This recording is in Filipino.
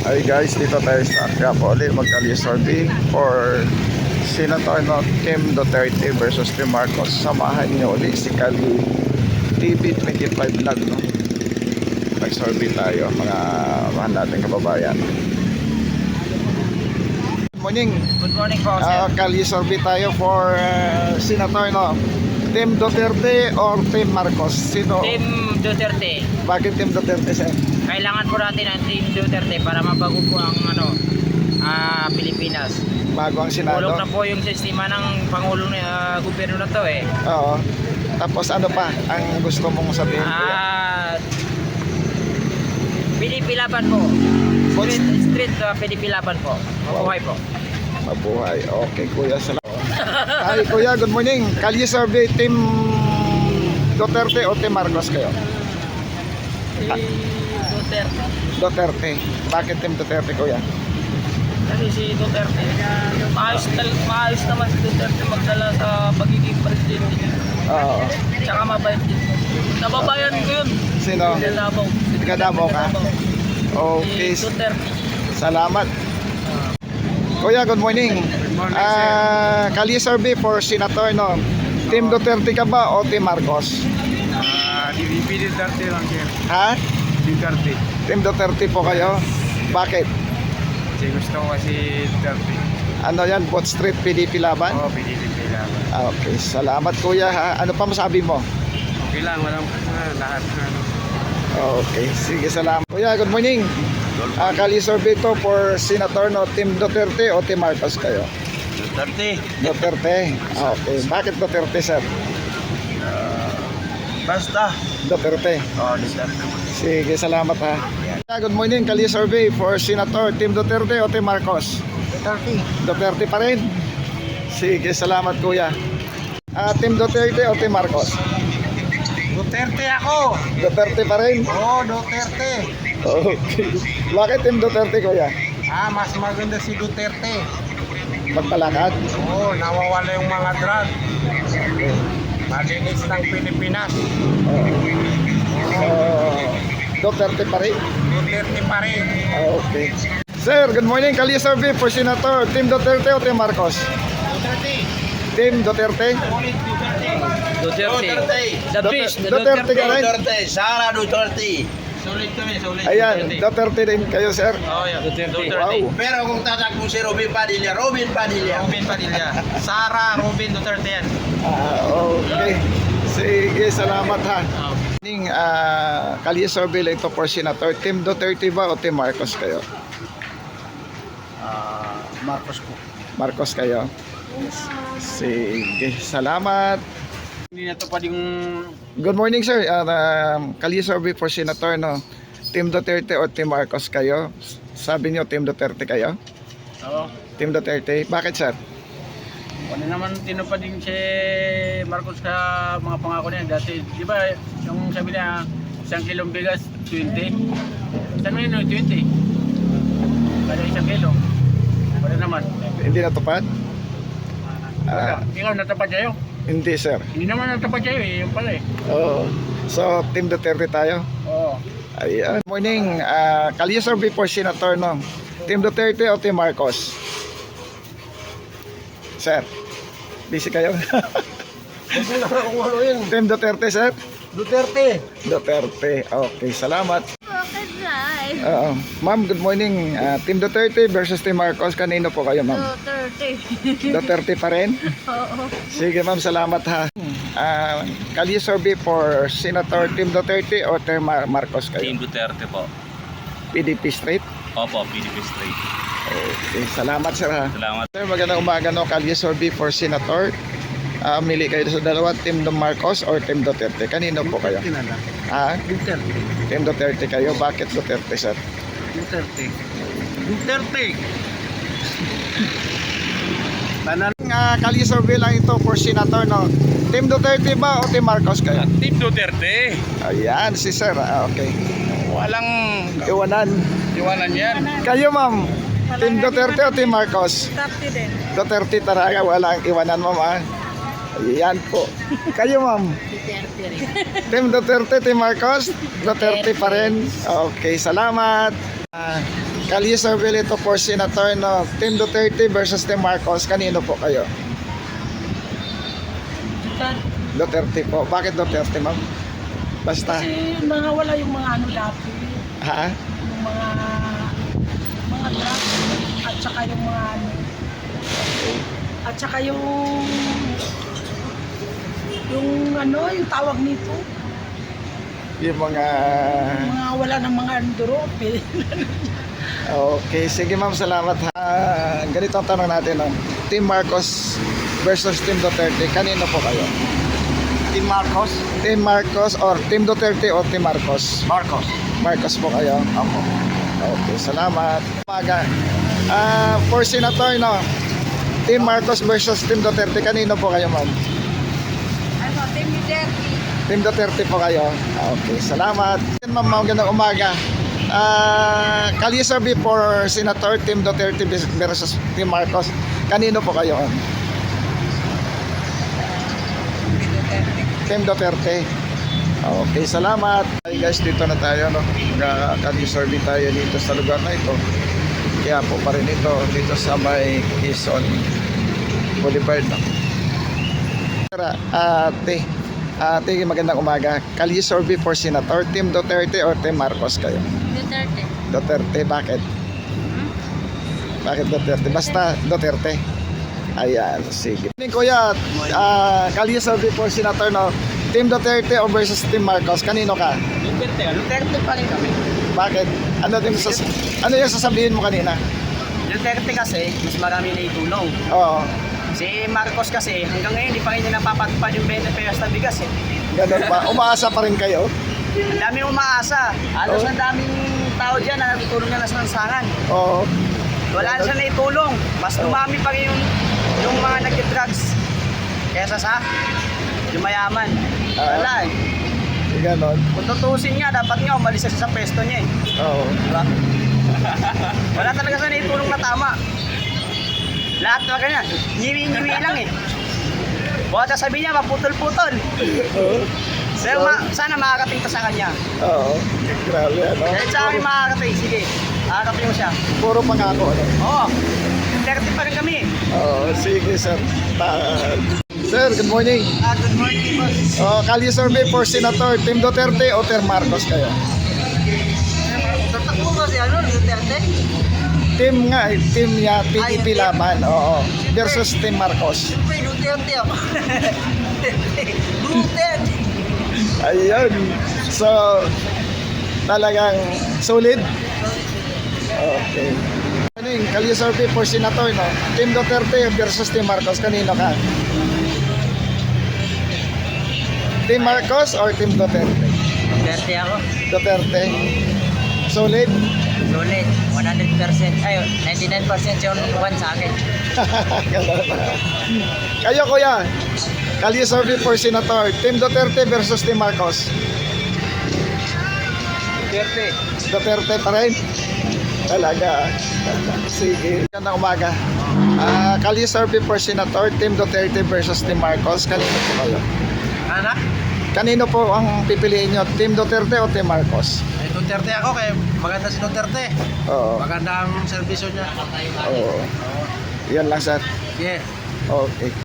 Hi guys, dito tayo sa Quiapo mag-alisorbi for Senator Kim Duterte versus Tim Marcos. Samahan niyo ulit si Kali TV 25 vlog, no? Nag-sorbi tayo mga mahal nating kababayan. Good morning. Good morning po, sir. Kali sorbi tayo for Senator Tim Duterte or Tim Marcos? Sino? Team Duterte. Bakit Tim Duterte, sir? Kailangan po natin ang Team Duterte para mabago po ang Pilipinas. Bago ang Senado? Tulog na po yung sistema ng Pangulong gobyerno na to eh. Oo. Tapos ano pa ang gusto mong sabihin? Pilipilaban po. Street Pilipilaban po. Mabuhay po. Mabuhay. Okay, kuya. Salamat. Hi, kuya. Good morning. Kalye survey, Team Duterte o Team Marcos kayo? Duterte. Duterte. Bakit Team Duterte, kuya? Kasi si Duterte, maayos naman si Duterte magdala sa pagiging presidente. Oo. Tsaka mabait din. Nababayan ko yun. Sino? Davao. Davao ka? Okay. Si Duterte. Salamat. Kuya, good morning. Good morning, Kalye survey for Senator, no? Team Duterte ka ba o Team Marcos? DVP Duterte lang, sir. Ha? Duterte. Team Duterte po kayo? Bakit? Kasi gusto ko kasi Duterte. Ano yan? Bot Street, PDP laban? Oo, PDP lang. Okay, salamat kuya ha. Ano pa masabi mo? Okay lang, walang lahat na ano. Okay, sige, salamat. Kuya, good morning. Kali survey to for Senator, no? Team Duterte o Team Marcos kayo? Duterte. Duterte. Okay, bakit Duterte, sir? Basta. Duterte. Oo, Duterte. Sige, salamat ha. Good morning, Kali survey for Senator, Team Duterte o Team Marcos? Duterte. Duterte pa rin. Sige, salamat kuya. Team Duterte o Team Marcos? Duterte ako. Duterte pa rin. Oo, Duterte. Okay. Bakit Team Duterte, kuya? Mas maganda si Duterte. Magpalakad? Oo, nawawala yung mga drug. Malinis ng Pilipinas. Duterte pa rin. Duterte pa rin. Okay. Sir, good morning. Kali survey for Senator, Team Duterte o Team Marcos? Duterte. Team Duterte? Duterte. The beast. Duterte ka rin? Duterte, Sara Duterte. Sulit kami, sulit. Ayan, Duterte din kayo, sir. Oo, yan. Duterte. Wow. Pero kung tatakbo si Robin Padilla, Robin Padilla. Robin Padilla. Sara Robin Duterte yan. Okay. Sige, salamat ha. Kali survey lang ito for Senator. Team Duterte ba o Team Marcos kayo? Marcos po. Marcos kayo? Sige, salamat. Hindi na to pa yung Good morning, sir. Kali survey for Senator, no? Team Duterte o Team Marcos kayo? Sabi niyo Team Duterte kayo? Oo. Team Duterte. Bakit, sir? Ano naman tinupad din si Marcos sa mga pangako niya dati. Di ba yung sabi niya 1 kilong bigas 20? Saan mo yun 20? Kada 1 kilo. Wala naman. Hindi natupad? Wala. Ikaw natapad sa'yo? Hindi, sir. Hindi naman natapad sa'yo eh. Yung pala eh. Oo. So, Team Duterte tayo? Oo. Ayan. Morning. Kali survey for Senator, no? Team Duterte o Team Marcos? Sir, busy kayo? Team Duterte, sir? Duterte. Duterte. Okay, salamat. Ma'am, good morning. Team Duterte versus Team Marcos. Kanino po kayo, ma'am? Duterte. Duterte pa rin? Oo. Sige, ma'am, salamat ha. Kali survey for Senator, Team Duterte o Team Marcos kayo? Team Duterte po. PDP straight? Opo, PDP straight. Okay, salamat, sir ha. Salamat. Sir, magandang umaga, no? Kali survey for Senator. Mili kayo sa dalawa, Team Marcos or Team Duterte. Kanino po kayo? Duterte. Team Duterte kayo. Bakit Duterte, sir? Duterte. Duterte. Kali survey lang ito for Senator, no? Team Duterte ba o Team Marcos kayo? Team Duterte. Ayan, si sir. Okay. Walang Iwanan. iwanan yan. Kayo, ma'am. Team Duterte o Team Marcos? Duterte din. Duterte talaga. Walang iwanan, ma'am, ha? Ayan po. Kayo, ma'am. Duterte rin. Team Duterte, Team Marcos? Duterte pa rin. Okay, salamat. Kalye survey ito for Senator, no? Team Duterte versus Team Marcos. Kanino po kayo? Duterte po. Bakit Duterte, ma'am? Basta. Kasi mga wala yung mga ano dati, Ha? yung mga drugs, at saka yung mga ano, at saka yung ano, yung tawag nito, Yung mga... mga wala ng mga andrope. Okay, sige ma'am, salamat ha. Ganito ang tanong natin, no? Team Marcos versus Team Duterte. Kanino po kayo? Team Marcos. Team Marcos or Team Duterte o Team Marcos? Marcos. Marcos po kayo? Opo. Okay, salamat. Umaga. For Senator, no? Team Marcos versus Team Duterte. Kanino po kayo, ma'am? Ano, Team Duterte. Team Duterte po kayo. Okay, salamat. Ma'am, magandang umaga. Kalye survey for Senator Team Duterte versus Team Marcos. Kanino po kayo? Team Duterte. Okay, salamat. Hey guys, dito na tayo, no? Kalye survey tayo dito sa lugar na ito. Kaya po pa rin ito dito sa may Quezon Boulevard, no? Ate, magandang umaga. Kalye survey for Senator Team Duterte or Team Marcos kayo? Duterte. Duterte, bakit? Bakit Duterte? Basta Duterte. Ayan, sige. Kuya, Kalye survey for Senator, no? Team Duterte o versus Team Marcos? Kanino ka? Duterte pa rin kami. Bakit? Ano yung sasabihin mo kanina? Duterte kasi, mas marami na itulong. Oo, Si Marcos kasi, hanggang ngayon, di pa rin niya napapatupad yung 20 pesos na bigas eh. ganun ba? Umaasa pa rin kayo? Ang daming umaasa. Halos Oh. ang daming tao dyan na natutulong na sa lansangan. Oo. Wala na siya na itulong. Mas dumami pa rin yung mga nag-drugs. Kesa sa yung mayaman. Wala eh. Ganon. Kung tutusin nga, dapat nga umalis na siya sa pwesto niya eh. Oo. Diba? Wala talaga siya na itulong na tama. Lahat na kanya, nyiwi-nyiwi lang eh. Bukod sa sabi niya, maputol-putol. Pero sana makakating pa sa kanya. Oo. Grabe, ano? Kahit sa akin makakating, sige. Makakating mo siya. Puro pangako, ano? Oo. 30 pa rin kami. Oo, sige, sir. Sir, good morning. Good morning, boss. Kalye survey for Senator Team Duterte o Team Marcos kayo? Tatakbo kasi ano, Duterte? Team nga, team niya, PDP laban, oo. Versus Team Marcos. Siyempre, Duterte ako. Duterte. Ayun. So, talagang solid? Okay. Ano yung Kalye survey for Senator, no? Team Duterte versus Team Marcos, kanino ka? Team Marcos or Team Duterte? Duterte ako. Duterte. Solid? Sulit. 100%. Ay, 99% yung one sa akin. Kayo, kuya. Kalye survey for Senator. Team Duterte versus Team Marcos. Duterte. Duterte pa rin? Talaga. Sige. Magandang umaga. Kalye survey for Senator. Team Duterte versus Team Marcos. Kanino po kayo? Anak? Kanino po ang pipiliin nyo? Team Duterte o Team Marcos? Ay, Duterte ako kaya maganda si Duterte. Oo. Maganda ang serbisyo niya. Oo. Yan lang, sir. Yeah. Okay.